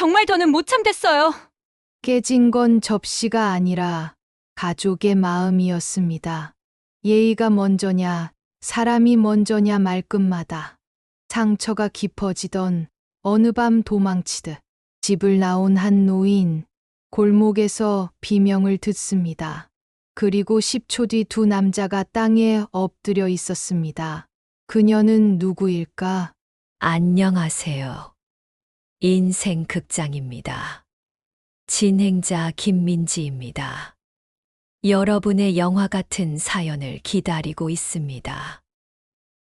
정말 더는 못 참겠어요. 깨진 건 접시가 아니라 가족의 마음이었습니다. 예의가 먼저냐, 사람이 먼저냐 말끝마다 상처가 깊어지던 어느 밤 도망치듯 집을 나온 한 노인, 골목에서 비명을 듣습니다. 그리고 10초 뒤 두 남자가 땅에 엎드려 있었습니다. 그녀는 누구일까? 안녕하세요. 인생 극장입니다. 진행자 김민지입니다. 여러분의 영화 같은 사연을 기다리고 있습니다.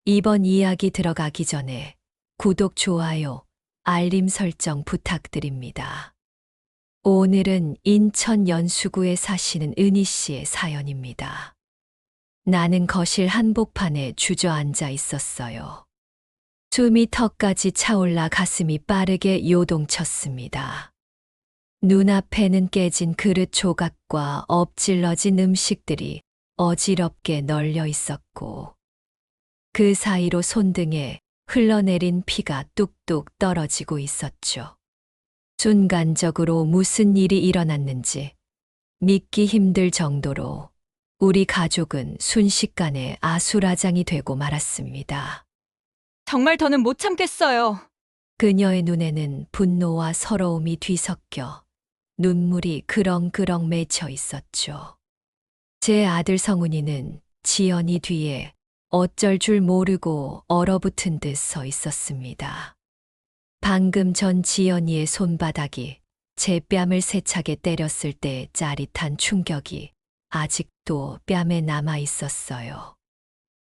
이번 이야기 들어가기 전에 구독, 좋아요, 알림 설정 부탁드립니다. 오늘은 인천 연수구에 사시는 은희 씨의 사연입니다. 나는 거실 한복판에 주저앉아 있었어요. 숨이 턱까지 차올라 가슴이 빠르게 요동쳤습니다. 눈앞에는 깨진 그릇 조각과 엎질러진 음식들이 어지럽게 널려 있었고, 그 사이로 손등에 흘러내린 피가 뚝뚝 떨어지고 있었죠. 순간적으로 무슨 일이 일어났는지 믿기 힘들 정도로 우리 가족은 순식간에 아수라장이 되고 말았습니다. 정말 더는 못 참겠어요. 그녀의 눈에는 분노와 서러움이 뒤섞여 눈물이 그렁그렁 맺혀 있었죠. 제 아들 성훈이는 지연이 뒤에 어쩔 줄 모르고 얼어붙은 듯 서 있었습니다. 방금 전 지연이의 손바닥이 제 뺨을 세차게 때렸을 때 짜릿한 충격이 아직도 뺨에 남아 있었어요.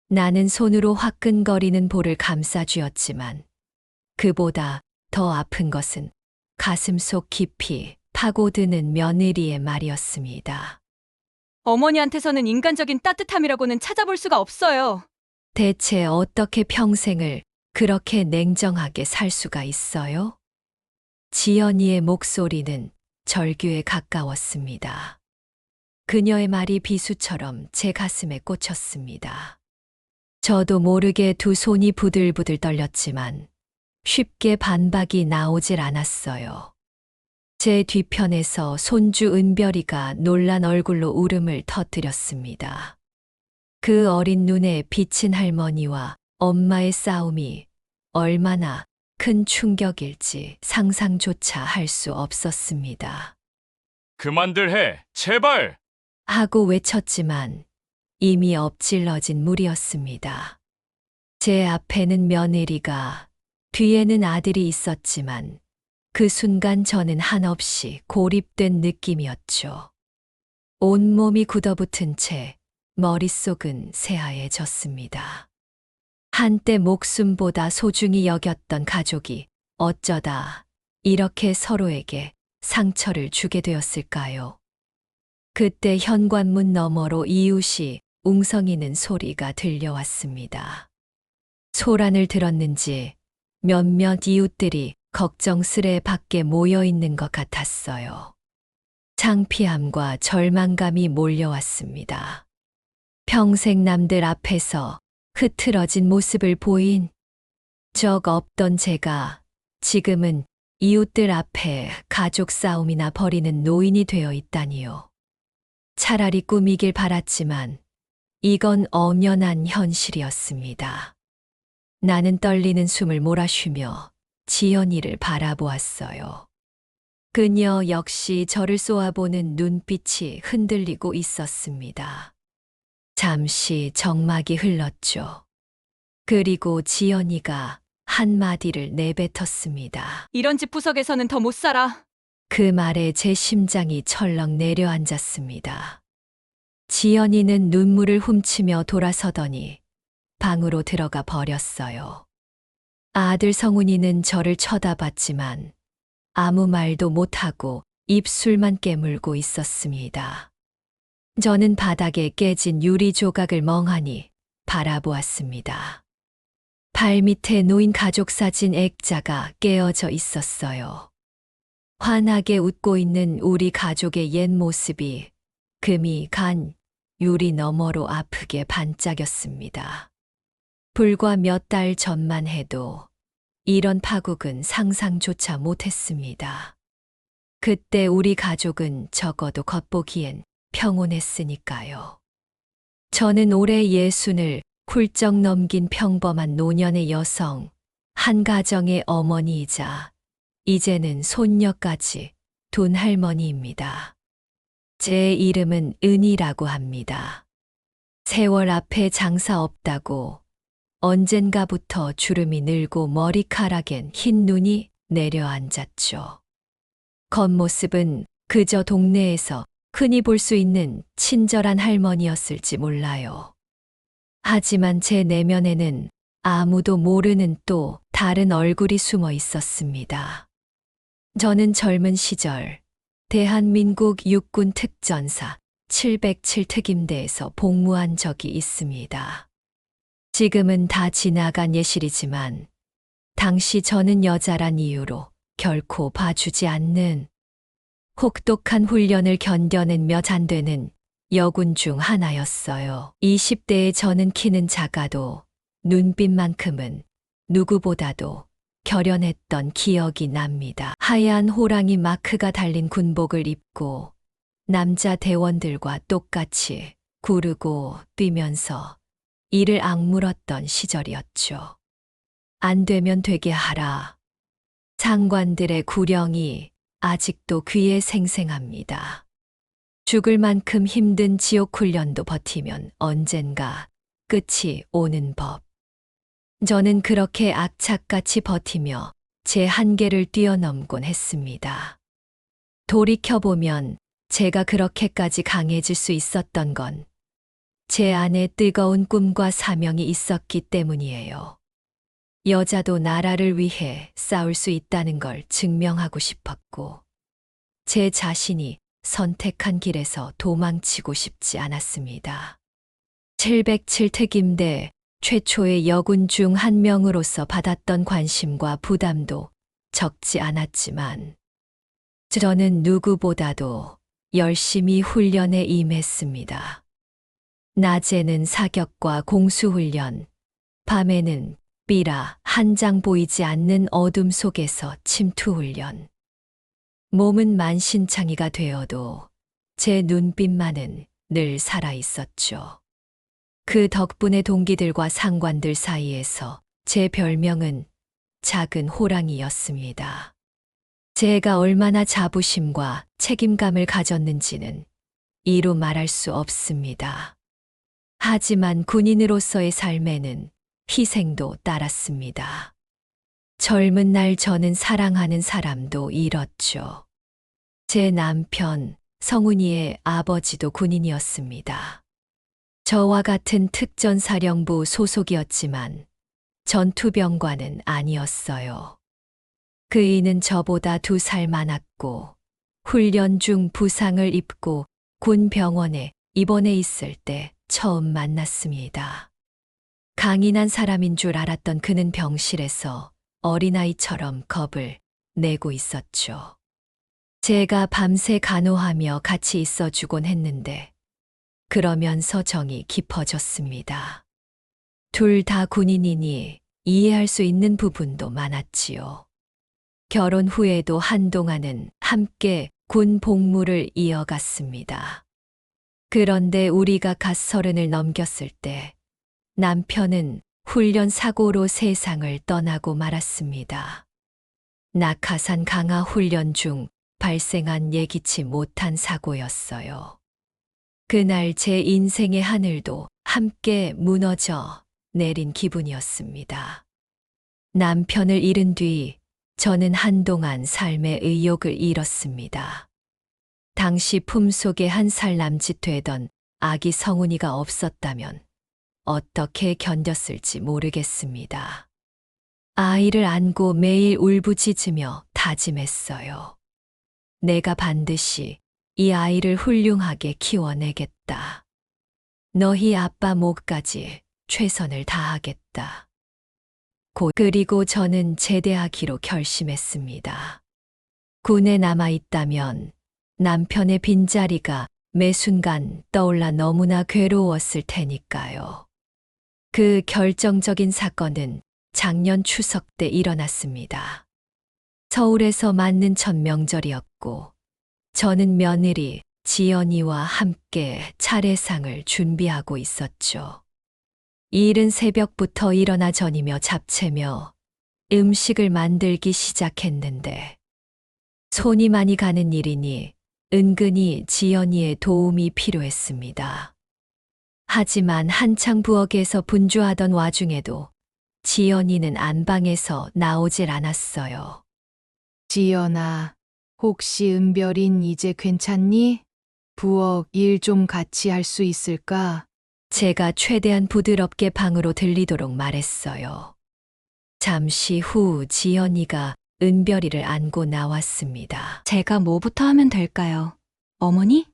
나는 손으로 화끈거리는 볼을 감싸쥐었지만 그보다 더 아픈 것은 가슴속 깊이 파고드는 며느리의 말이었습니다. 어머니한테서는 인간적인 따뜻함이라고는 찾아볼 수가 없어요. 대체 어떻게 평생을 그렇게 냉정하게 살 수가 있어요? 지연이의 목소리는 절규에 가까웠습니다. 그녀의 말이 비수처럼 제 가슴에 꽂혔습니다. 저도 모르게 두 손이 부들부들 떨렸지만 쉽게 반박이 나오질 않았어요. 제 뒤편에서 손주 은별이가 놀란 얼굴로 울음을 터뜨렸습니다. 그 어린 눈에 비친 할머니와 엄마의 싸움이 얼마나 큰 충격일지 상상조차 할 수 없었습니다. 그만들 해, 제발! 하고 외쳤지만 이미 엎질러진 물이었습니다. 제 앞에는 며느리가, 뒤에는 아들이 있었지만 그 순간 저는 한없이 고립된 느낌이었죠. 온몸이 굳어붙은 채 머릿속은 새하얘졌습니다. 한때 목숨보다 소중히 여겼던 가족이 어쩌다 이렇게 서로에게 상처를 주게 되었을까요? 그때 현관문 너머로 이웃이 웅성이는 소리가 들려왔습니다. 소란을 들었는지 몇몇 이웃들이 걱정스레 밖에 모여 있는 것 같았어요. 창피함과 절망감이 몰려왔습니다. 평생 남들 앞에서 흐트러진 모습을 보인 적 없던 제가 지금은 이웃들 앞에 가족 싸움이나 벌이는 노인이 되어 있다니요. 차라리 꿈이길 바랐지만 이건 엄연한 현실이었습니다. 나는 떨리는 숨을 몰아쉬며 지연이를 바라보았어요. 그녀 역시 저를 쏘아보는 눈빛이 흔들리고 있었습니다. 잠시 정막이 흘렀죠. 그리고 지연이가 한마디를 내뱉었습니다. 이런 집 구석에서는 더 못 살아. 그 말에 제 심장이 철렁 내려앉았습니다. 지연이는 눈물을 훔치며 돌아서더니 방으로 들어가 버렸어요. 아들 성훈이는 저를 쳐다봤지만 아무 말도 못하고 입술만 깨물고 있었습니다. 저는 바닥에 깨진 유리 조각을 멍하니 바라보았습니다. 발밑에 놓인 가족 사진 액자가 깨어져 있었어요. 환하게 웃고 있는 우리 가족의 옛 모습이 금이 간 유리 너머로 아프게 반짝였습니다. 불과 몇 달 전만 해도 이런 파국은 상상조차 못했습니다. 그때 우리 가족은 적어도 겉보기엔 평온했으니까요. 저는 올해 60을 훌쩍 넘긴 평범한 노년의 여성, 한 가정의 어머니이자 이제는 손녀까지 둔 할머니입니다. 제 이름은 은희라고 합니다. 세월 앞에 장사 없다고 언젠가부터 주름이 늘고 머리카락엔 흰 눈이 내려앉았죠. 겉모습은 그저 동네에서 흔히 볼 수 있는 친절한 할머니였을지 몰라요. 하지만 제 내면에는 아무도 모르는 또 다른 얼굴이 숨어 있었습니다. 저는 젊은 시절 대한민국 육군 특전사 707 특임대에서 복무한 적이 있습니다. 지금은 다 지나간 예실이지만 당시 저는 여자란 이유로 결코 봐주지 않는 혹독한 훈련을 견뎌낸 몇 안 되는 여군 중 하나였어요. 20대의 저는 키는 작아도 눈빛만큼은 누구보다도 결연했던 기억이 납니다. 하얀 호랑이 마크가 달린 군복을 입고 남자 대원들과 똑같이 구르고 뛰면서 이를 악물었던 시절이었죠. 안 되면 되게 하라. 장관들의 구령이 아직도 귀에 생생합니다. 죽을 만큼 힘든 지옥 훈련도 버티면 언젠가 끝이 오는 법. 저는 그렇게 악착같이 버티며 제 한계를 뛰어넘곤 했습니다. 돌이켜보면 제가 그렇게까지 강해질 수 있었던 건 제 안에 뜨거운 꿈과 사명이 있었기 때문이에요. 여자도 나라를 위해 싸울 수 있다는 걸 증명하고 싶었고, 제 자신이 선택한 길에서 도망치고 싶지 않았습니다. 707 특임대 최초의 여군 중 한 명으로서 받았던 관심과 부담도 적지 않았지만, 저는 누구보다도 열심히 훈련에 임했습니다. 낮에는 사격과 공수훈련, 밤에는 삐라 한 장 보이지 않는 어둠 속에서 침투훈련. 몸은 만신창이가 되어도 제 눈빛만은 늘 살아있었죠. 그 덕분에 동기들과 상관들 사이에서 제 별명은 작은 호랑이였습니다. 제가 얼마나 자부심과 책임감을 가졌는지는 이루 말할 수 없습니다. 하지만 군인으로서의 삶에는 희생도 따랐습니다. 젊은 날 저는 사랑하는 사람도 잃었죠. 제 남편 성훈이의 아버지도 군인이었습니다. 저와 같은 특전사령부 소속이었지만 전투병과는 아니었어요. 그이는 저보다 2살 많았고 훈련 중 부상을 입고 군 병원에 입원해 있을 때 처음 만났습니다. 강인한 사람인 줄 알았던 그는 병실에서 어린아이처럼 겁을 내고 있었죠. 제가 밤새 간호하며 같이 있어주곤 했는데 그러면서 정이 깊어졌습니다. 둘 다 군인이니 이해할 수 있는 부분도 많았지요. 결혼 후에도 한동안은 함께 군 복무를 이어갔습니다. 그런데 우리가 갓 30을 넘겼을 때 남편은 훈련 사고로 세상을 떠나고 말았습니다. 낙하산 강화 훈련 중 발생한 예기치 못한 사고였어요. 그날 제 인생의 하늘도 함께 무너져 내린 기분이었습니다. 남편을 잃은 뒤 저는 한동안 삶의 의욕을 잃었습니다. 당시 품속에 1살 남짓 되던 아기 성훈이가 없었다면 어떻게 견뎠을지 모르겠습니다. 아이를 안고 매일 울부짖으며 다짐했어요. 내가 반드시 이 아이를 훌륭하게 키워내겠다. 너희 아빠 목까지 최선을 다하겠다. 그리고 저는 제대하기로 결심했습니다. 군에 남아있다면 남편의 빈자리가 매 순간 떠올라 너무나 괴로웠을 테니까요. 그 결정적인 사건은 작년 추석 때 일어났습니다. 서울에서 맞는 첫 명절이었고, 저는 며느리 지연이와 함께 차례상을 준비하고 있었죠. 이른 새벽부터 일어나 전이며 잡채며 음식을 만들기 시작했는데, 손이 많이 가는 일이니 은근히 지연이의 도움이 필요했습니다. 하지만 한창 부엌에서 분주하던 와중에도 지연이는 안방에서 나오질 않았어요. 지연아, 혹시 은별인 이제 괜찮니? 부엌 일 좀 같이 할 수 있을까? 제가 최대한 부드럽게 방으로 들리도록 말했어요. 잠시 후 지연이가 은별이를 안고 나왔습니다. 제가 뭐부터 하면 될까요? 어머니?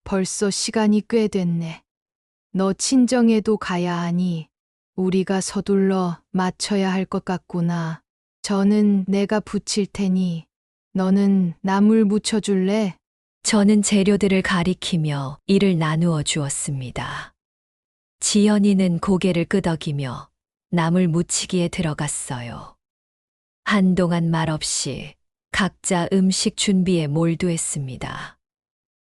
벌써 시간이 꽤 됐네. 너 친정에도 가야 하니 우리가 서둘러 맞춰야 할 것 같구나. 저는 내가 부칠 테니 너는 나물 묻혀줄래? 저는 재료들을 가리키며 일을 나누어 주었습니다. 지연이는 고개를 끄덕이며 나물 무치기에 들어갔어요. 한동안 말없이 각자 음식 준비에 몰두했습니다.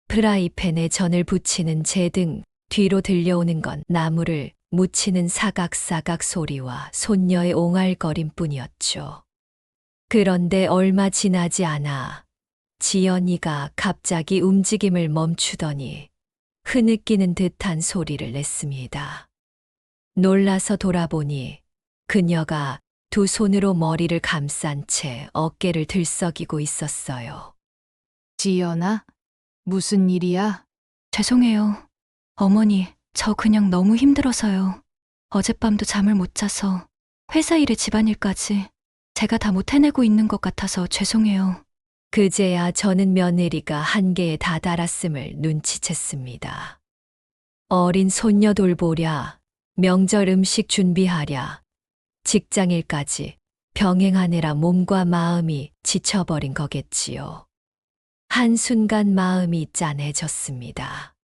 프라이팬에 전을 부치는 제 등 뒤로 들려오는 건 나물을 무치는 사각사각 소리와 손녀의 옹알거림뿐이었죠. 그런데 얼마 지나지 않아 지연이가 갑자기 움직임을 멈추더니 흐느끼는 듯한 소리를 냈습니다. 놀라서 돌아보니 그녀가 두 손으로 머리를 감싼 채 어깨를 들썩이고 있었어요. 지연아, 무슨 일이야? 죄송해요. 어머니, 저 그냥 너무 힘들어서요. 어젯밤도 잠을 못 자서 회사 일에 집안일까지 제가 다 못 해내고 있는 것 같아서 죄송해요. 그제야 저는 며느리가 한계에 다다랐음을 눈치챘습니다. 어린 손녀 돌보랴, 명절 음식 준비하랴, 직장일까지 병행하느라 몸과 마음이 지쳐버린 거겠지요. 한순간 마음이 짠해졌습니다.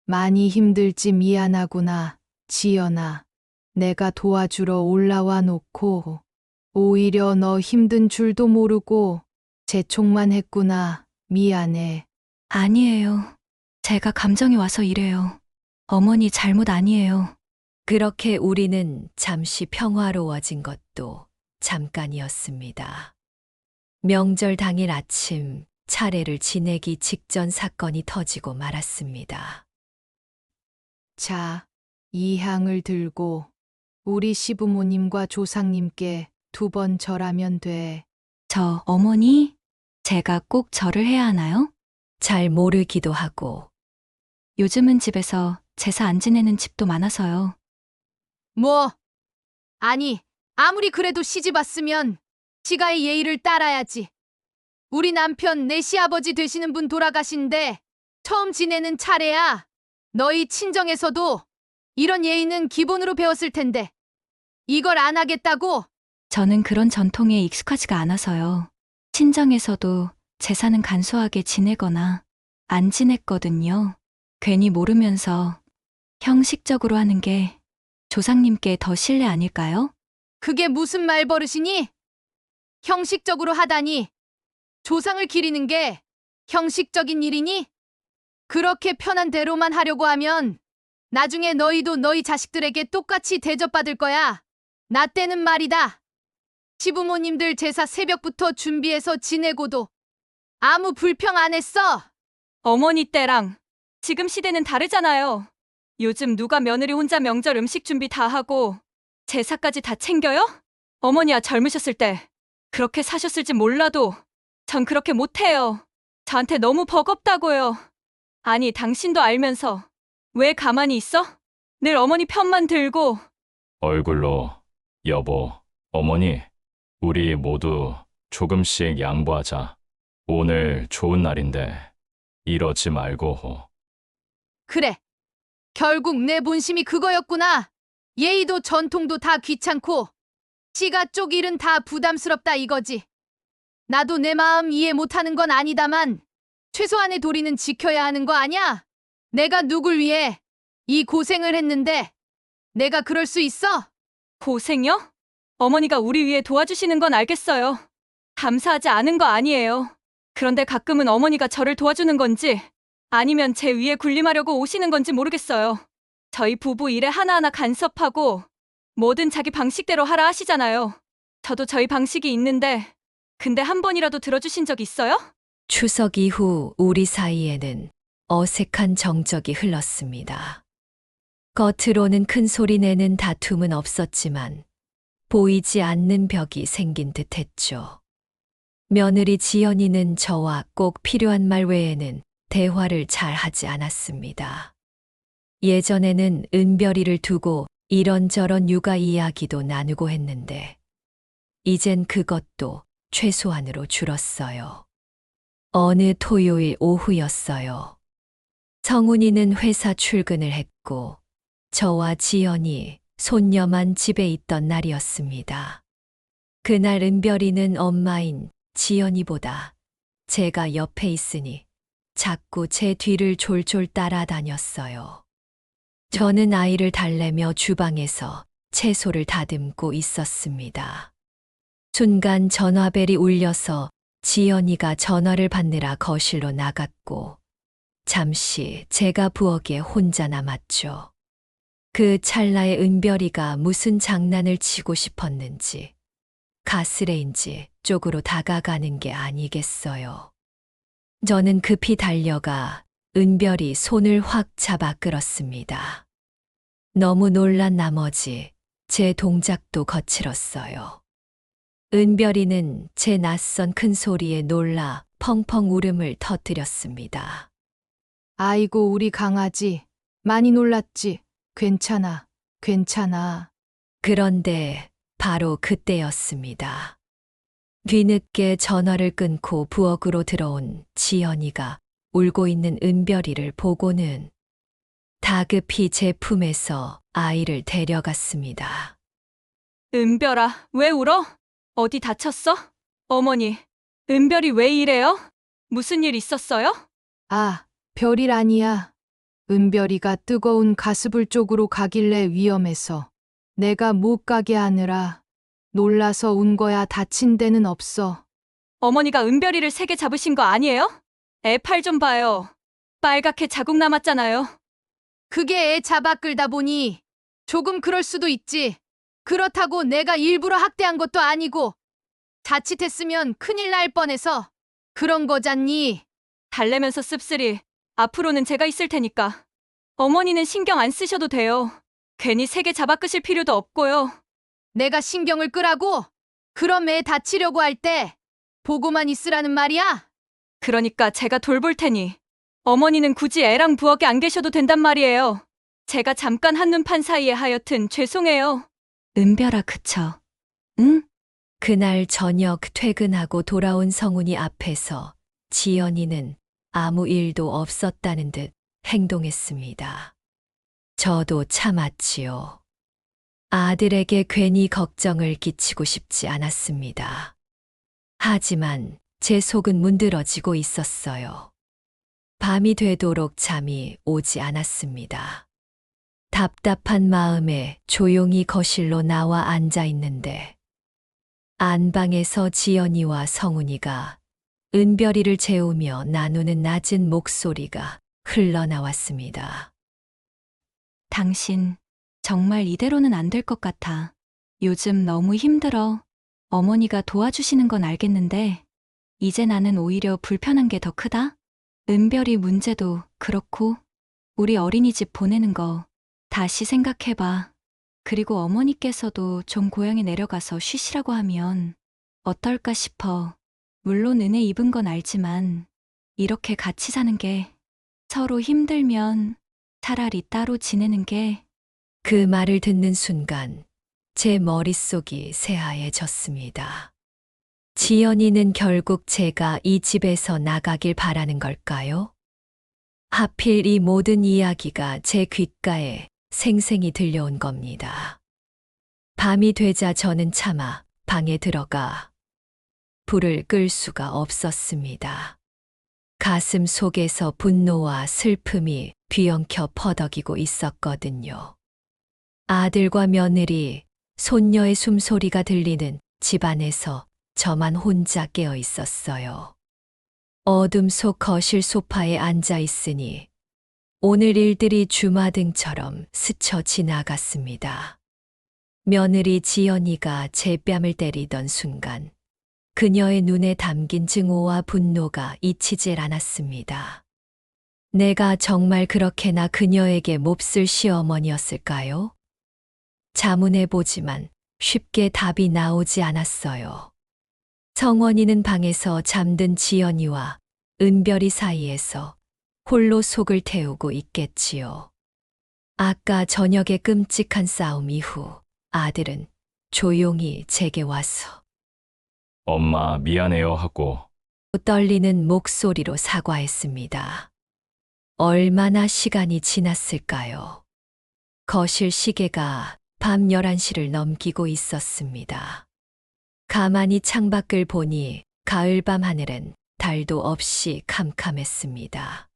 많이 힘들지 미안하구나, 지연아. 내가 도와주러 올라와 놓고 오히려 너 힘든 줄도 모르고 재촉만 했구나. 미안해. 아니에요. 제가 감정이 와서 이래요. 어머니 잘못 아니에요. 그렇게 우리는 잠시 평화로워진 것도 잠깐이었습니다. 명절 당일 아침 차례를 지내기 직전 사건이 터지고 말았습니다. 자, 이 향을 들고 우리 시부모님과 조상님께 2번 절하면 돼. 저 어머니? 제가 꼭 절을 해야 하나요? 잘 모르기도 하고 요즘은 집에서 제사 안 지내는 집도 많아서요. 뭐? 아니, 아무리 그래도 시집 왔으면 지가의 예의를 따라야지. 우리 남편 내 시아버지 되시는 분 돌아가신데 처음 지내는 차례야. 너희 친정에서도 이런 예의는 기본으로 배웠을 텐데 이걸 안 하겠다고? 저는 그런 전통에 익숙하지가 않아서요. 친정에서도 제사는 간소하게 지내거나 안 지냈거든요. 괜히 모르면서 형식적으로 하는 게 조상님께 더 신뢰 아닐까요? 그게 무슨 말버릇이니? 형식적으로 하다니. 조상을 기리는 게 형식적인 일이니? 그렇게 편한 대로만 하려고 하면 나중에 너희도 너희 자식들에게 똑같이 대접받을 거야. 나 때는 말이다. 시부모님들 제사 새벽부터 준비해서 지내고도 아무 불평 안 했어. 어머니 때랑 지금 시대는 다르잖아요. 요즘 누가 며느리 혼자 명절 음식 준비 다 하고 제사까지 다 챙겨요? 어머니야 젊으셨을 때 그렇게 사셨을지 몰라도 전 그렇게 못해요. 저한테 너무 버겁다고요. 아니 당신도 알면서 왜 가만히 있어? 늘 어머니 편만 들고. 얼굴로 여보, 어머니, 우리 모두 조금씩 양보하자. 오늘 좋은 날인데 이러지 말고. 그래. 결국 내 본심이 그거였구나. 예의도 전통도 다 귀찮고 지가 쪽 일은 다 부담스럽다 이거지. 나도 내 마음 이해 못하는 건 아니다만 최소한의 도리는 지켜야 하는 거 아냐? 내가 누굴 위해 이 고생을 했는데 내가 그럴 수 있어? 고생요? 어머니가 우리 위해 도와주시는 건 알겠어요. 감사하지 않은 거 아니에요. 그런데 가끔은 어머니가 저를 도와주는 건지 아니면 제 위에 군림하려고 오시는 건지 모르겠어요. 저희 부부 일에 하나하나 간섭하고 뭐든 자기 방식대로 하라 하시잖아요. 저도 저희 방식이 있는데 근데 한 번이라도 들어주신 적 있어요? 추석 이후 우리 사이에는 어색한 정적이 흘렀습니다. 겉으로는 큰 소리 내는 다툼은 없었지만 보이지 않는 벽이 생긴 듯 했죠. 며느리 지연이는 저와 꼭 필요한 말 외에는 대화를 잘 하지 않았습니다. 예전에는 은별이를 두고 이런저런 육아 이야기도 나누고 했는데 이젠 그것도 최소한으로 줄었어요. 어느 토요일 오후였어요. 성훈이는 회사 출근을 했고 저와 지연이 손녀만 집에 있던 날이었습니다. 그날 은별이는 엄마인 지연이보다 제가 옆에 있으니 자꾸 제 뒤를 졸졸 따라다녔어요. 저는 아이를 달래며 주방에서 채소를 다듬고 있었습니다. 순간 전화벨이 울려서 지연이가 전화를 받느라 거실로 나갔고 잠시 제가 부엌에 혼자 남았죠. 그 찰나에 은별이가 무슨 장난을 치고 싶었는지 가스레인지 쪽으로 다가가는 게 아니겠어요. 저는 급히 달려가 은별이 손을 확 잡아 끌었습니다. 너무 놀란 나머지 제 동작도 거칠었어요. 은별이는 제 낯선 큰 소리에 놀라 펑펑 울음을 터뜨렸습니다. 아이고, 우리 강아지. 많이 놀랐지? 괜찮아, 괜찮아. 그런데 바로 그때였습니다. 뒤늦게 전화를 끊고 부엌으로 들어온 지연이가 울고 있는 은별이를 보고는 다급히 제 품에서 아이를 데려갔습니다. 은별아, 왜 울어? 어디 다쳤어? 어머니, 은별이 왜 이래요? 무슨 일 있었어요? 아, 별일 아니야. 은별이가 뜨거운 가스불 쪽으로 가길래 위험해서 내가 못 가게 하느라 놀라서 운 거야. 다친 데는 없어. 어머니가 은별이를 세게 잡으신 거 아니에요? 애 팔 좀 봐요. 빨갛게 자국 남았잖아요. 그게 애 잡아 끌다 보니 조금 그럴 수도 있지. 그렇다고 내가 일부러 학대한 것도 아니고 자칫했으면 큰일 날 뻔해서 그런 거잖니. 달래면서 씁쓸히 앞으로는 제가 있을 테니까. 어머니는 신경 안 쓰셔도 돼요. 괜히 세게 잡아 끄실 필요도 없고요. 내가 신경을 끄라고? 그럼 애 다치려고 할 때 보고만 있으라는 말이야? 그러니까 제가 돌볼 테니 어머니는 굳이 애랑 부엌에 안 계셔도 된단 말이에요. 제가 잠깐 한눈 판 사이에 하여튼 죄송해요. 은별아, 그쳐? 응? 그날 저녁 퇴근하고 돌아온 성훈이 앞에서 지연이는 아무 일도 없었다는 듯 행동했습니다. 저도 참았지요. 아들에게 괜히 걱정을 끼치고 싶지 않았습니다. 하지만 제 속은 문드러지고 있었어요. 밤이 되도록 잠이 오지 않았습니다. 답답한 마음에 조용히 거실로 나와 앉아 있는데 안방에서 지연이와 성훈이가 은별이를 재우며 나누는 낮은 목소리가 흘러나왔습니다. 당신 정말 이대로는 안 될 것 같아. 요즘 너무 힘들어. 어머니가 도와주시는 건 알겠는데 이제 나는 오히려 불편한 게 더 크다. 은별이 문제도 그렇고 우리 어린이집 보내는 거 다시 생각해봐. 그리고 어머니께서도 좀 고향에 내려가서 쉬시라고 하면 어떨까 싶어. 물론 은혜 입은 건 알지만 이렇게 같이 사는 게 서로 힘들면 차라리 따로 지내는 게. 그 말을 듣는 순간 제 머릿속이 새하얘졌습니다. 지연이는 결국 제가 이 집에서 나가길 바라는 걸까요? 하필 이 모든 이야기가 제 귓가에 생생히 들려온 겁니다. 밤이 되자 저는 차마 방에 들어가 불을 끌 수가 없었습니다. 가슴 속에서 분노와 슬픔이 뒤엉켜 퍼덕이고 있었거든요. 아들과 며느리 손녀의 숨소리가 들리는 집안에서 저만 혼자 깨어 있었어요. 어둠 속 거실 소파에 앉아 있으니 오늘 일들이 주마등처럼 스쳐 지나갔습니다. 며느리 지연이가 제 뺨을 때리던 순간 그녀의 눈에 담긴 증오와 분노가 잊히질 않았습니다. 내가 정말 그렇게나 그녀에게 몹쓸 시어머니였을까요? 자문해보지만 쉽게 답이 나오지 않았어요. 성원이는 방에서 잠든 지연이와 은별이 사이에서 홀로 속을 태우고 있겠지요. 아까 저녁의 끔찍한 싸움 이후 아들은 조용히 제게 와서 엄마 미안해요 하고 떨리는 목소리로 사과했습니다. 얼마나 시간이 지났을까요? 거실 시계가 밤 11시를 넘기고 있었습니다. 가만히 창밖을 보니 가을밤 하늘엔 달도 없이 캄캄했습니다.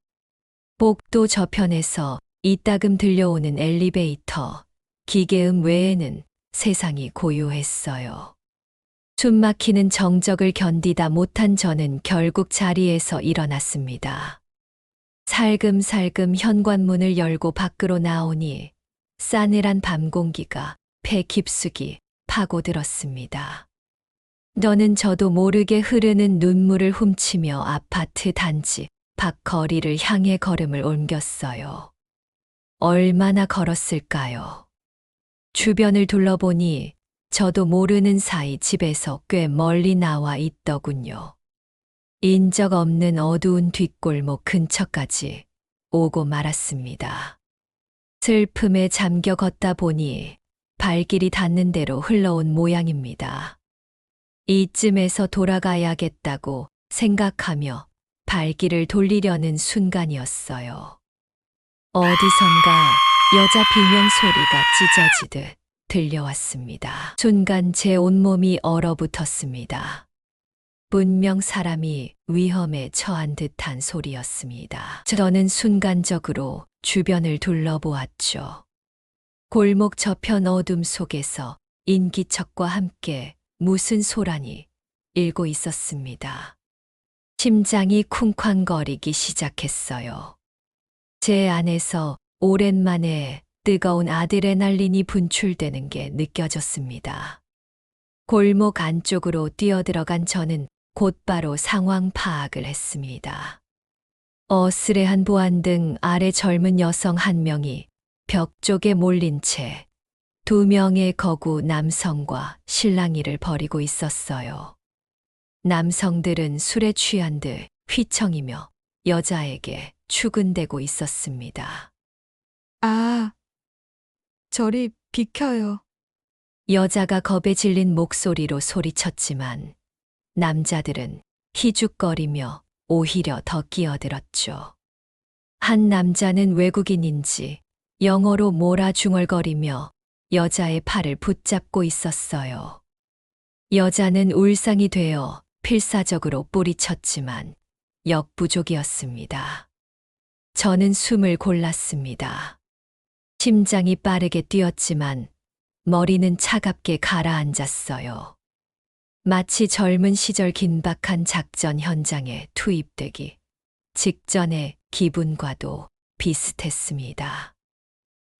복도 저편에서 이따금 들려오는 엘리베이터, 기계음 외에는 세상이 고요했어요. 숨막히는 정적을 견디다 못한 저는 결국 자리에서 일어났습니다. 살금살금 현관문을 열고 밖으로 나오니 싸늘한 밤 공기가 폐 깊숙이 파고들었습니다. 저는 저도 모르게 흐르는 눈물을 훔치며 아파트 단지 밖 거리를 향해 걸음을 옮겼어요. 얼마나 걸었을까요? 주변을 둘러보니 저도 모르는 사이 집에서 꽤 멀리 나와 있더군요. 인적 없는 어두운 뒷골목 근처까지 오고 말았습니다. 슬픔에 잠겨 걷다 보니 발길이 닿는 대로 흘러온 모양입니다. 이쯤에서 돌아가야겠다고 생각하며 발길을 돌리려는 순간이었어요. 어디선가 여자 비명 소리가 찢어지듯 들려왔습니다. 순간 제 온몸이 얼어붙었습니다. 분명 사람이 위험에 처한 듯한 소리였습니다. 저는 순간적으로 주변을 둘러보았죠. 골목 저편 어둠 속에서 인기척과 함께 무슨 소란이 일고 있었습니다. 심장이 쿵쾅거리기 시작했어요. 제 안에서 오랜만에 뜨거운 아드레날린이 분출되는 게 느껴졌습니다. 골목 안쪽으로 뛰어들어간 저는 곧바로 상황 파악을 했습니다. 어스레한 보안등 아래 젊은 여성 한 명이 벽 쪽에 몰린 채 2명의 거구 남성과 실랑이를 벌이고 있었어요. 남성들은 술에 취한 듯 휘청이며 여자에게 추근대고 있었습니다. 아, 저리 비켜요. 여자가 겁에 질린 목소리로 소리쳤지만 남자들은 희죽거리며 오히려 더 끼어들었죠. 한 남자는 외국인인지 영어로 뭐라 중얼거리며 여자의 팔을 붙잡고 있었어요. 여자는 울상이 되어 필사적으로 뿌리쳤지만 역부족이었습니다. 저는 숨을 골랐습니다. 심장이 빠르게 뛰었지만 머리는 차갑게 가라앉았어요. 마치 젊은 시절 긴박한 작전 현장에 투입되기 직전의 기분과도 비슷했습니다.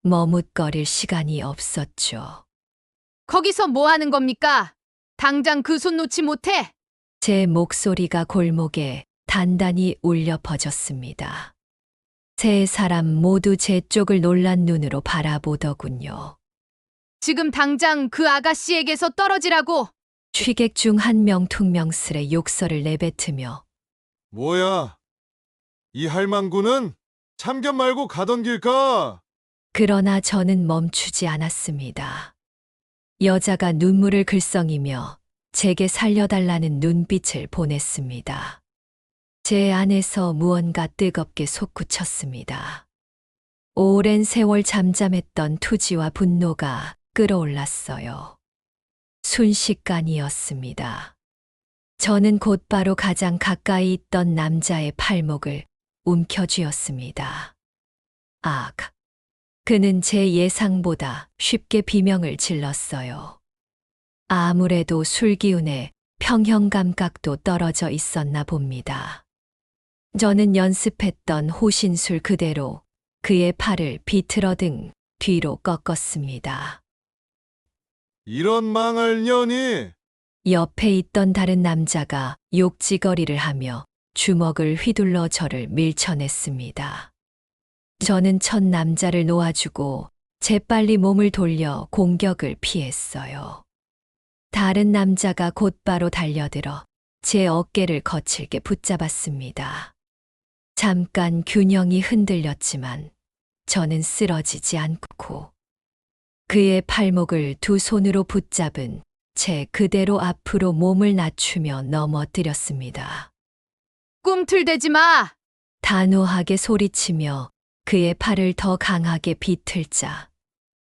머뭇거릴 시간이 없었죠. 거기서 뭐 하는 겁니까? 당장 그 손 놓지 못해? 제 목소리가 골목에 단단히 울려 퍼졌습니다. 세 사람 모두 제 쪽을 놀란 눈으로 바라보더군요. 지금 당장 그 아가씨에게서 떨어지라고! 취객 중 한 명 퉁명스레 욕설을 내뱉으며 뭐야? 이 할망구는 참견 말고 가던 길까? 그러나 저는 멈추지 않았습니다. 여자가 눈물을 글썽이며 제게 살려달라는 눈빛을 보냈습니다. 제 안에서 무언가 뜨겁게 솟구쳤습니다. 오랜 세월 잠잠했던 투지와 분노가 끌어올랐어요. 순식간이었습니다. 저는 곧바로 가장 가까이 있던 남자의 팔목을 움켜쥐었습니다. 그는 제 예상보다 쉽게 비명을 질렀어요. 아무래도 술 기운에 평형 감각도 떨어져 있었나 봅니다. 저는 연습했던 호신술 그대로 그의 팔을 비틀어 등 뒤로 꺾었습니다. 이런 망할 년이! 옆에 있던 다른 남자가 욕지거리를 하며 주먹을 휘둘러 저를 밀쳐냈습니다. 저는 첫 남자를 놓아주고 재빨리 몸을 돌려 공격을 피했어요. 다른 남자가 곧바로 달려들어 제 어깨를 거칠게 붙잡았습니다. 잠깐 균형이 흔들렸지만 저는 쓰러지지 않고 그의 팔목을 두 손으로 붙잡은 채 그대로 앞으로 몸을 낮추며 넘어뜨렸습니다. 꿈틀대지 마! 단호하게 소리치며 그의 팔을 더 강하게 비틀자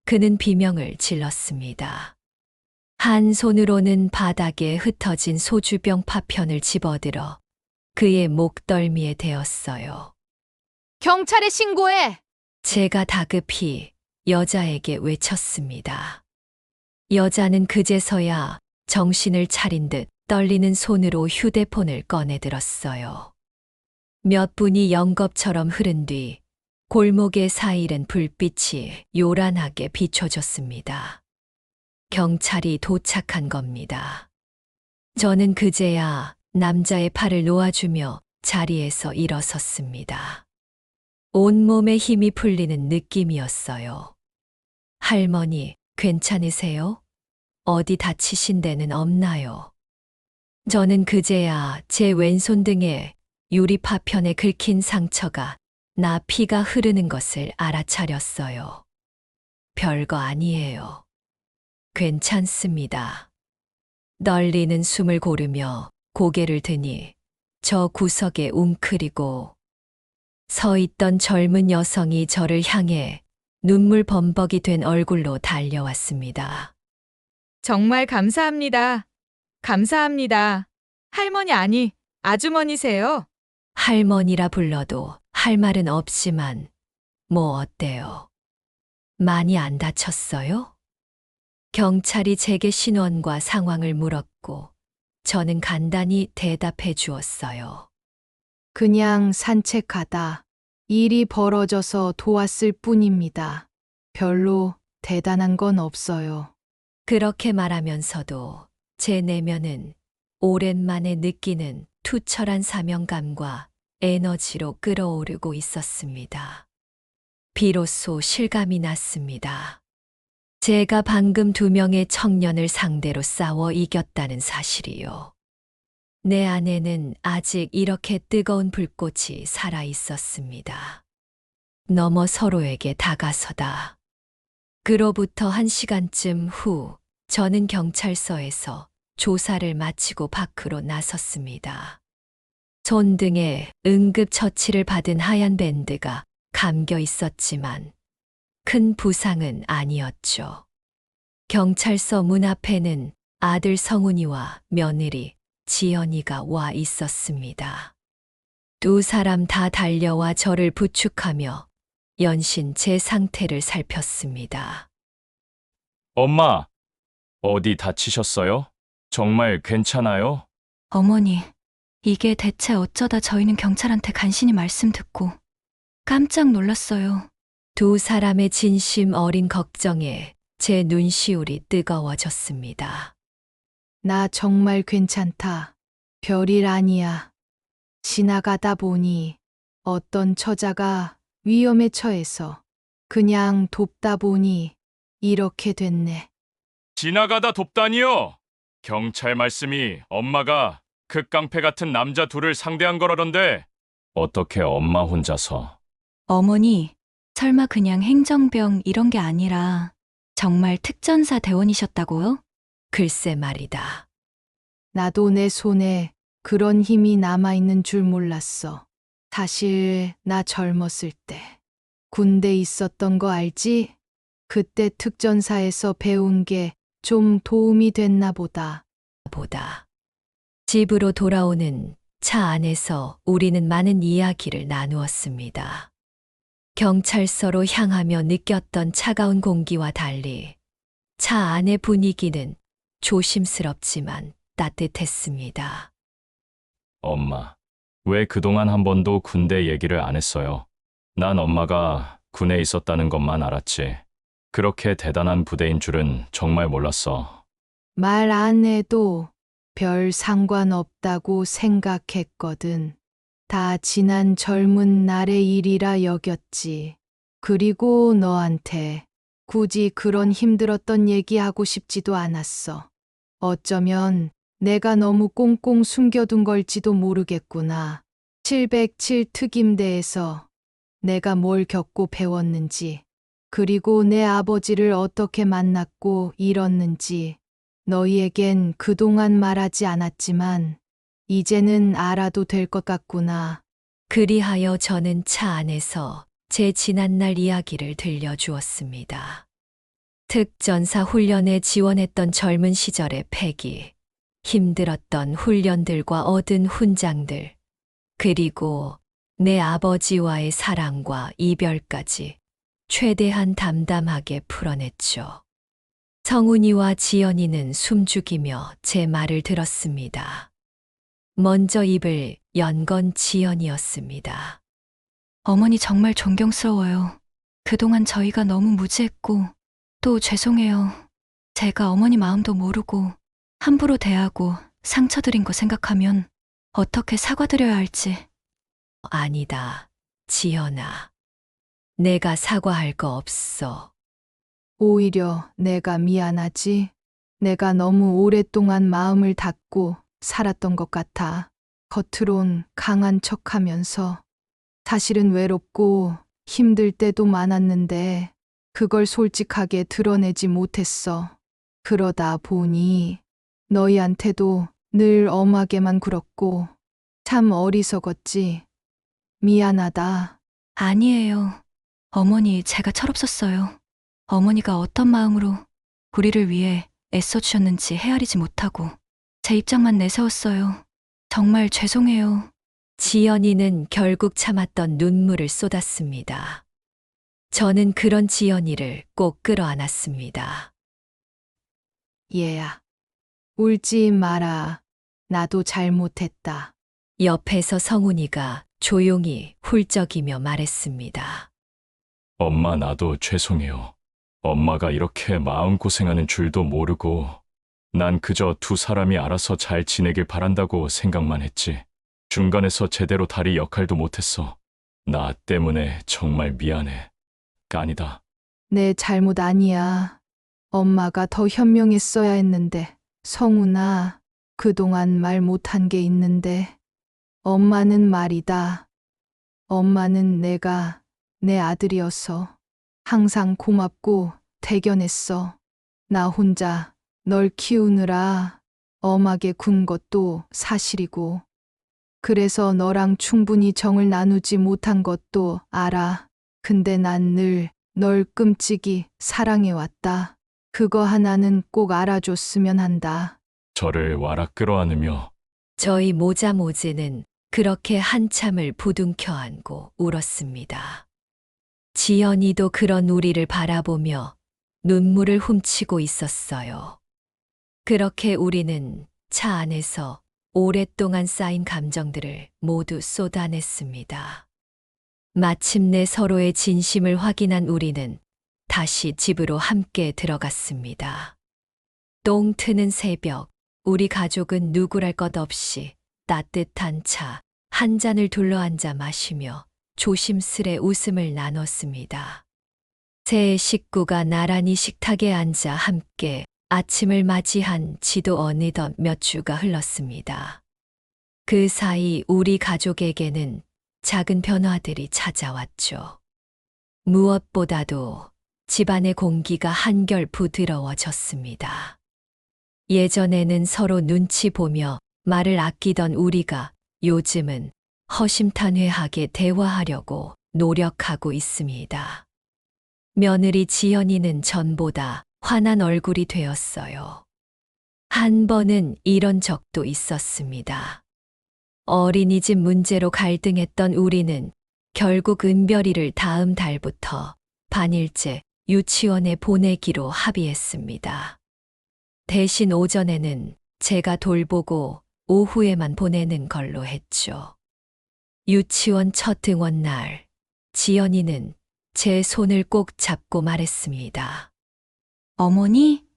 그는 비명을 질렀습니다. 한 손으로는 바닥에 흩어진 소주병 파편을 집어들어 그의 목덜미에 대었어요. 경찰에 신고해! 제가 다급히 여자에게 외쳤습니다. 여자는 그제서야 정신을 차린 듯 떨리는 손으로 휴대폰을 꺼내 들었어요. 몇 분이 영겁처럼 흐른 뒤 골목의 사이른 불빛이 요란하게 비춰졌습니다. 경찰이 도착한 겁니다. 저는 그제야 남자의 팔을 놓아주며 자리에서 일어섰습니다. 온몸에 힘이 풀리는 느낌이었어요. 할머니, 괜찮으세요? 어디 다치신 데는 없나요? 저는 그제야 제 왼손 등에 유리 파편에 긁힌 상처가 나 피가 흐르는 것을 알아차렸어요. 별거 아니에요. 괜찮습니다. 떨리는 숨을 고르며 고개를 드니 저 구석에 웅크리고 서 있던 젊은 여성이 저를 향해 눈물 범벅이 된 얼굴로 달려왔습니다. 정말 감사합니다. 감사합니다. 할머니 아니, 아주머니세요. 할머니라 불러도 할 말은 없지만 뭐 어때요? 많이 안 다쳤어요? 경찰이 제게 신원과 상황을 물었고 저는 간단히 대답해 주었어요. 그냥 산책하다 일이 벌어져서 도왔을 뿐입니다. 별로 대단한 건 없어요. 그렇게 말하면서도 제 내면은 오랜만에 느끼는 투철한 사명감과 에너지로 끓어오르고 있었습니다. 비로소 실감이 났습니다. 제가 방금 2명의 청년을 상대로 싸워 이겼다는 사실이요. 내 안에는 아직 이렇게 뜨거운 불꽃이 살아 있었습니다. 넘어 서로에게 다가서다. 그로부터 1시간쯤 후 저는 경찰서에서 조사를 마치고 밖으로 나섰습니다. 손등에 응급처치를 받은 하얀 밴드가 감겨 있었지만 큰 부상은 아니었죠. 경찰서 문 앞에는 아들 성훈이와 며느리 지연이가 와 있었습니다. 두 사람 다 달려와 저를 부축하며 연신 제 상태를 살폈습니다. 엄마, 어디 다치셨어요? 정말 괜찮아요? 어머니, 이게 대체 어쩌다 저희는 경찰한테 간신히 말씀 듣고 깜짝 놀랐어요. 두 사람의 진심 어린 걱정에 제 눈시울이 뜨거워졌습니다. 나 정말 괜찮다. 별일 아니야. 지나가다 보니 어떤 처자가 위험에 처해서 그냥 돕다 보니 이렇게 됐네. 지나가다 돕다니요? 경찰 말씀이 엄마가 그 깡패 같은 남자 둘을 상대한 거라던데 어떻게 엄마 혼자서? 어머니, 설마 그냥 행정병 이런 게 아니라 정말 특전사 대원이셨다고요? 글쎄 말이다. 나도 내 손에 그런 힘이 남아있는 줄 몰랐어. 사실 나 젊었을 때 군대 있었던 거 알지? 그때 특전사에서 배운 게 좀 도움이 됐나 보다. 집으로 돌아오는 차 안에서 우리는 많은 이야기를 나누었습니다. 경찰서로 향하며 느꼈던 차가운 공기와 달리 차 안의 분위기는 조심스럽지만 따뜻했습니다. 엄마, 왜 그동안 한 번도 군대 얘기를 안 했어요? 난 엄마가 군에 있었다는 것만 알았지. 그렇게 대단한 부대인 줄은 정말 몰랐어. 말 안 해도 별 상관없다고 생각했거든. 다 지난 젊은 날의 일이라 여겼지. 그리고 너한테 굳이 그런 힘들었던 얘기하고 싶지도 않았어. 어쩌면 내가 너무 꽁꽁 숨겨둔 걸지도 모르겠구나. 707 특임대에서 내가 뭘 겪고 배웠는지, 그리고 내 아버지를 어떻게 만났고 잃었는지, 너희에겐 그동안 말하지 않았지만, 이제는 알아도 될 것 같구나. 그리하여 저는 차 안에서 제 지난날 이야기를 들려주었습니다. 특전사 훈련에 지원했던 젊은 시절의 패기, 힘들었던 훈련들과 얻은 훈장들, 그리고 내 아버지와의 사랑과 이별까지 최대한 담담하게 풀어냈죠. 성훈이와 지연이는 숨죽이며 제 말을 들었습니다. 먼저 입을 연 건 지연이었습니다. 어머니 정말 존경스러워요. 그동안 저희가 너무 무지했고 또 죄송해요. 제가 어머니 마음도 모르고 함부로 대하고 상처드린 거 생각하면 어떻게 사과드려야 할지. 아니다, 지연아. 내가 사과할 거 없어. 오히려 내가 미안하지. 내가 너무 오랫동안 마음을 닫고 살았던 것 같아. 겉으론 강한 척 하면서 사실은 외롭고 힘들 때도 많았는데 그걸 솔직하게 드러내지 못했어. 그러다 보니 너희한테도 늘 엄하게만 굴었고 참 어리석었지. 미안하다. 아니에요. 어머니, 제가 철없었어요. 어머니가 어떤 마음으로 우리를 위해 애써주셨는지 헤아리지 못하고 제 입장만 내세웠어요. 정말 죄송해요. 지연이는 결국 참았던 눈물을 쏟았습니다. 저는 그런 지연이를 꼭 끌어안았습니다. 얘야, 울지 마라. 나도 잘못했다. 옆에서 성훈이가 조용히 훌쩍이며 말했습니다. 엄마, 나도 죄송해요. 엄마가 이렇게 마음고생하는 줄도 모르고 난 그저 두 사람이 알아서 잘 지내길 바란다고 생각만 했지. 중간에서 제대로 다리 역할도 못했어. 나 때문에 정말 미안해. 아니다. 내 잘못 아니야. 엄마가 더 현명했어야 했는데. 성훈아, 그동안 말 못한 게 있는데. 엄마는 말이다. 엄마는 내가 내 아들이어서 항상 고맙고 대견했어. 나 혼자 널 키우느라 엄하게 군 것도 사실이고. 그래서 너랑 충분히 정을 나누지 못한 것도 알아. 근데 난 늘 널 끔찍이 사랑해왔다. 그거 하나는 꼭 알아줬으면 한다. 저를 와락 끌어안으며 저희 모자모제는 그렇게 한참을 부둥켜 안고 울었습니다. 지연이도 그런 우리를 바라보며 눈물을 훔치고 있었어요. 그렇게 우리는 차 안에서 오랫동안 쌓인 감정들을 모두 쏟아냈습니다. 마침내 서로의 진심을 확인한 우리는 다시 집으로 함께 들어갔습니다. 똥 트는 새벽, 우리 가족은 누구랄 것 없이 따뜻한 차 한 잔을 둘러앉아 마시며 조심스레 웃음을 나눴습니다. 세 식구가 나란히 식탁에 앉아 함께 아침을 맞이한 지도 어느덧 몇 주가 흘렀습니다. 그 사이 우리 가족에게는 작은 변화들이 찾아왔죠. 무엇보다도 집안의 공기가 한결 부드러워졌습니다. 예전에는 서로 눈치 보며 말을 아끼던 우리가 요즘은 허심탄회하게 대화하려고 노력하고 있습니다. 며느리 지연이는 전보다 환한 얼굴이 되었어요. 한 번은 이런 적도 있었습니다. 어린이집 문제로 갈등했던 우리는 결국 은별이를 다음 달부터 반일제 유치원에 보내기로 합의했습니다. 대신 오전에는 제가 돌보고 오후에만 보내는 걸로 했죠. 유치원 첫 등원 날, 지연이는 제 손을 꼭 잡고 말했습니다. 어머니,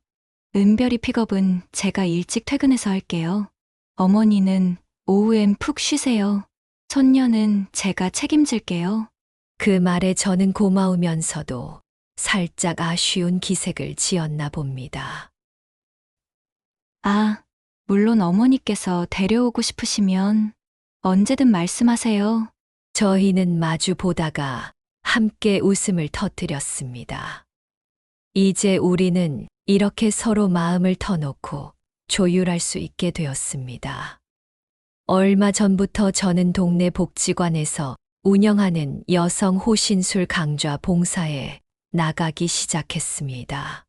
은별이 픽업은 제가 일찍 퇴근해서 할게요. 어머니는 오후엔 푹 쉬세요. 손녀는 제가 책임질게요. 그 말에 저는 고마우면서도 살짝 아쉬운 기색을 지었나 봅니다. 아, 물론 어머니께서 데려오고 싶으시면 언제든 말씀하세요. 저희는 마주 보다가 함께 웃음을 터뜨렸습니다. 이제 우리는 이렇게 서로 마음을 터놓고 조율할 수 있게 되었습니다. 얼마 전부터 저는 동네 복지관에서 운영하는 여성 호신술 강좌 봉사에 나가기 시작했습니다.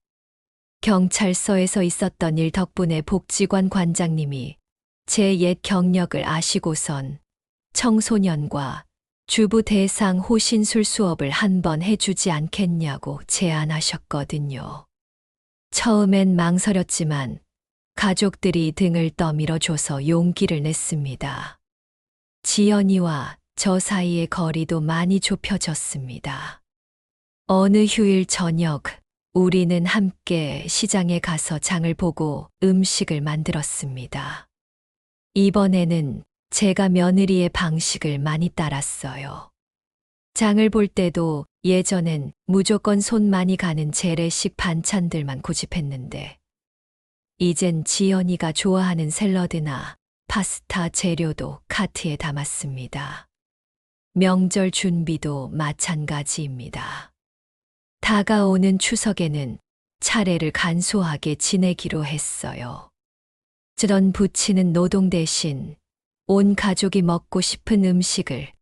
경찰서에서 있었던 일 덕분에 복지관 관장님이 제 옛 경력을 아시고선 청소년과 주부 대상 호신술 수업을 한번 해주지 않겠냐고 제안하셨거든요. 처음엔 망설였지만 가족들이 등을 떠밀어줘서 용기를 냈습니다. 지연이와 저 사이의 거리도 많이 좁혀졌습니다. 어느 휴일 저녁, 우리는 함께 시장에 가서 장을 보고 음식을 만들었습니다. 이번에는 제가 며느리의 방식을 많이 따랐어요. 장을 볼 때도 예전엔 무조건 손 많이 가는 재래식 반찬들만 고집했는데, 이젠 지연이가 좋아하는 샐러드나 파스타 재료도 카트에 담았습니다. 명절 준비도 마찬가지입니다. 다가오는 추석에는 차례를 간소하게 지내기로 했어요. 전 부치는 노동 대신 온 가족이 먹고 싶은 음식을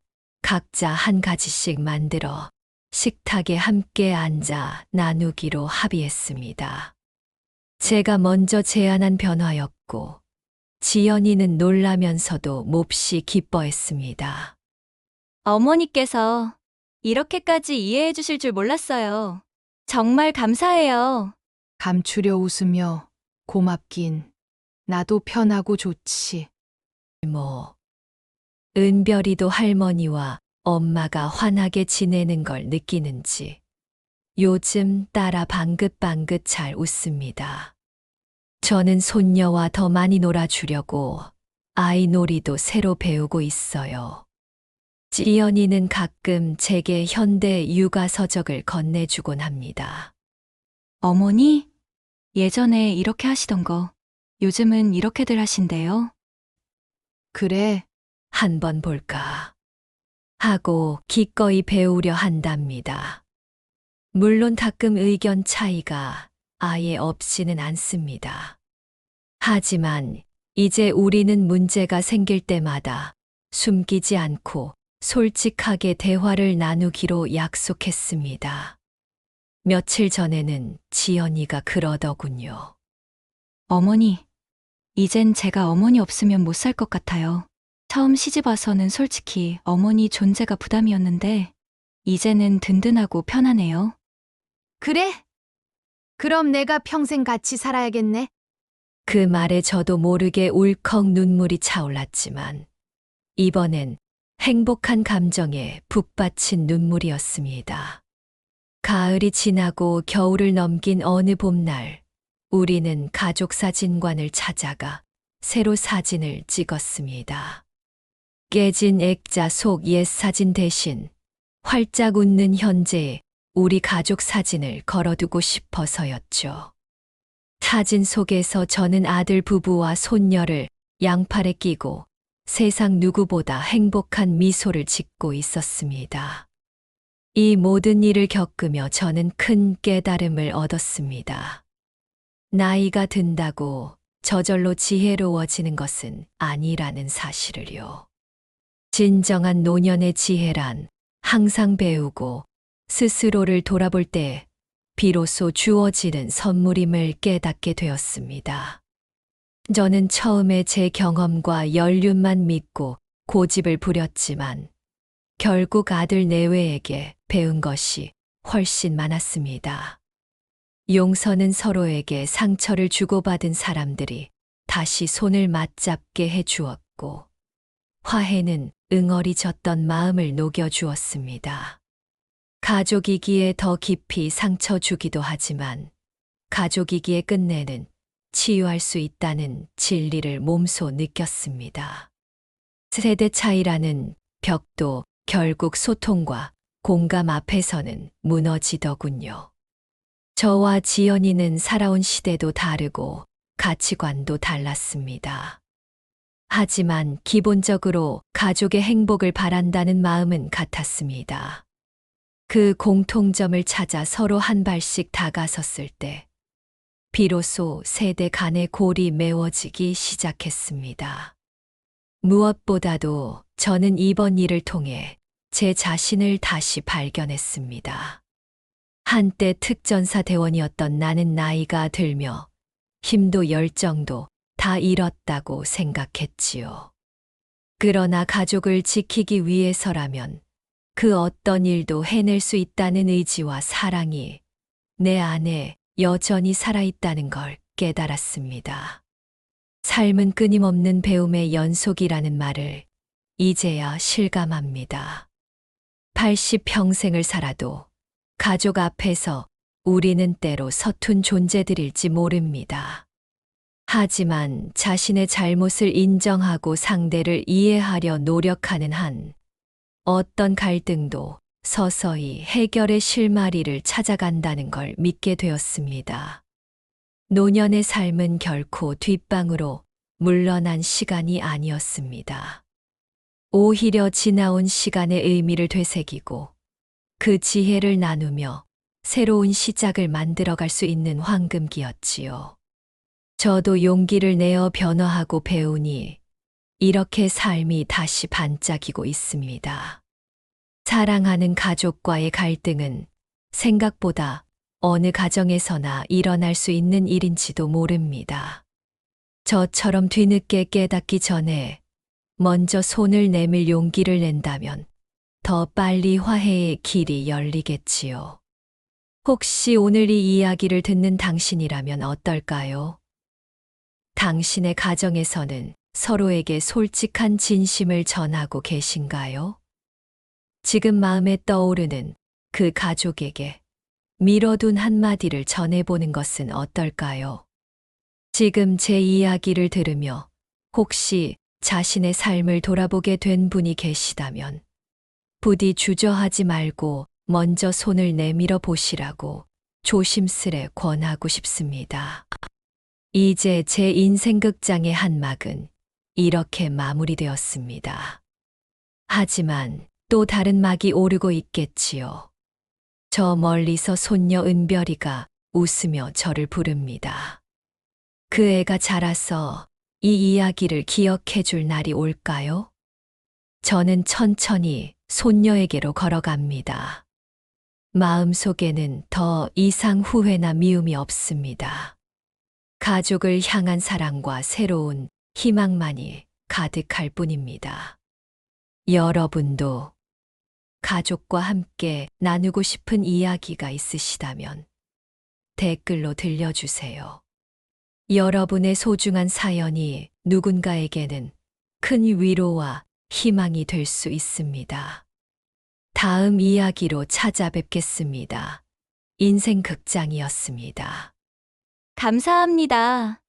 각자 한 가지씩 만들어 식탁에 함께 앉아 나누기로 합의했습니다. 제가 먼저 제안한 변화였고, 지연이는 놀라면서도 몹시 기뻐했습니다. 어머니께서 이렇게까지 이해해 주실 줄 몰랐어요. 정말 감사해요. 감추려 웃으며 고맙긴. 나도 편하고 좋지. 은별이도 할머니와 엄마가 환하게 지내는 걸 느끼는지 요즘 따라 방긋방긋 잘 웃습니다. 저는 손녀와 더 많이 놀아주려고 아이 놀이도 새로 배우고 있어요. 지연이는 가끔 제게 현대 육아 서적을 건네주곤 합니다. 어머니, 예전에 이렇게 하시던 거 요즘은 이렇게들 하신대요. 그래, 한번 볼까 하고 기꺼이 배우려 한답니다. 물론 가끔 의견 차이가 아예 없지는 않습니다. 하지만 이제 우리는 문제가 생길 때마다 숨기지 않고 솔직하게 대화를 나누기로 약속했습니다. 며칠 전에는 지연이가 그러더군요. 어머니, 이젠 제가 어머니 없으면 못 살 것 같아요. 처음 시집 와서는 솔직히 어머니 존재가 부담이었는데, 이제는 든든하고 편하네요. 그래? 그럼 내가 평생 같이 살아야겠네. 그 말에 저도 모르게 울컥 눈물이 차올랐지만 이번엔 행복한 감정에 북받친 눈물이었습니다. 가을이 지나고 겨울을 넘긴 어느 봄날, 우리는 가족 사진관을 찾아가 새로 사진을 찍었습니다. 깨진 액자 속 옛 사진 대신 활짝 웃는 현재에 우리 가족 사진을 걸어두고 싶어서였죠. 사진 속에서 저는 아들 부부와 손녀를 양팔에 끼고 세상 누구보다 행복한 미소를 짓고 있었습니다. 이 모든 일을 겪으며 저는 큰 깨달음을 얻었습니다. 나이가 든다고 저절로 지혜로워지는 것은 아니라는 사실을요. 진정한 노년의 지혜란 항상 배우고 스스로를 돌아볼 때 비로소 주어지는 선물임을 깨닫게 되었습니다. 저는 처음에 제 경험과 연륜만 믿고 고집을 부렸지만 결국 아들 내외에게 배운 것이 훨씬 많았습니다. 용서는 서로에게 상처를 주고받은 사람들이 다시 손을 맞잡게 해 주었고, 화해는 응어리졌던 마음을 녹여주었습니다. 가족이기에 더 깊이 상처 주기도 하지만, 가족이기에 끝내는 치유할 수 있다는 진리를 몸소 느꼈습니다. 세대 차이라는 벽도 결국 소통과 공감 앞에서는 무너지더군요. 저와 지연이는 살아온 시대도 다르고 가치관도 달랐습니다. 하지만 기본적으로 가족의 행복을 바란다는 마음은 같았습니다. 그 공통점을 찾아 서로 한 발씩 다가섰을 때, 비로소 세대 간의 골이 메워지기 시작했습니다. 무엇보다도 저는 이번 일을 통해 제 자신을 다시 발견했습니다. 한때 특전사 대원이었던 나는 나이가 들며 힘도 열정도 다 잃었다고 생각했지요. 그러나 가족을 지키기 위해서라면 그 어떤 일도 해낼 수 있다는 의지와 사랑이 내 안에 여전히 살아있다는 걸 깨달았습니다. 삶은 끊임없는 배움의 연속이라는 말을 이제야 실감합니다. 80평생을 살아도 가족 앞에서 우리는 때로 서툰 존재들일지 모릅니다. 하지만 자신의 잘못을 인정하고 상대를 이해하려 노력하는 한 어떤 갈등도 서서히 해결의 실마리를 찾아간다는 걸 믿게 되었습니다. 노년의 삶은 결코 뒷방으로 물러난 시간이 아니었습니다. 오히려 지나온 시간의 의미를 되새기고 그 지혜를 나누며 새로운 시작을 만들어갈 수 있는 황금기였지요. 저도 용기를 내어 변화하고 배우니 이렇게 삶이 다시 반짝이고 있습니다. 사랑하는 가족과의 갈등은 생각보다 어느 가정에서나 일어날 수 있는 일인지도 모릅니다. 저처럼 뒤늦게 깨닫기 전에 먼저 손을 내밀 용기를 낸다면 더 빨리 화해의 길이 열리겠지요. 혹시 오늘 이 이야기를 듣는 당신이라면 어떨까요? 당신의 가정에서는 서로에게 솔직한 진심을 전하고 계신가요? 지금 마음에 떠오르는 그 가족에게 미뤄둔 한마디를 전해보는 것은 어떨까요? 지금 제 이야기를 들으며 혹시 자신의 삶을 돌아보게 된 분이 계시다면 부디 주저하지 말고 먼저 손을 내밀어 보시라고 조심스레 권하고 싶습니다. 이제 제 인생 극장의 한 막은 이렇게 마무리되었습니다. 하지만 또 다른 막이 오르고 있겠지요. 저 멀리서 손녀 은별이가 웃으며 저를 부릅니다. 그 애가 자라서 이 이야기를 기억해 줄 날이 올까요? 저는 천천히 손녀에게로 걸어갑니다. 마음속에는 더 이상 후회나 미움이 없습니다. 가족을 향한 사랑과 새로운 희망만이 가득할 뿐입니다. 여러분도 가족과 함께 나누고 싶은 이야기가 있으시다면 댓글로 들려주세요. 여러분의 소중한 사연이 누군가에게는 큰 위로와 희망이 될 수 있습니다. 다음 이야기로 찾아뵙겠습니다. 인생 극장이었습니다. 감사합니다.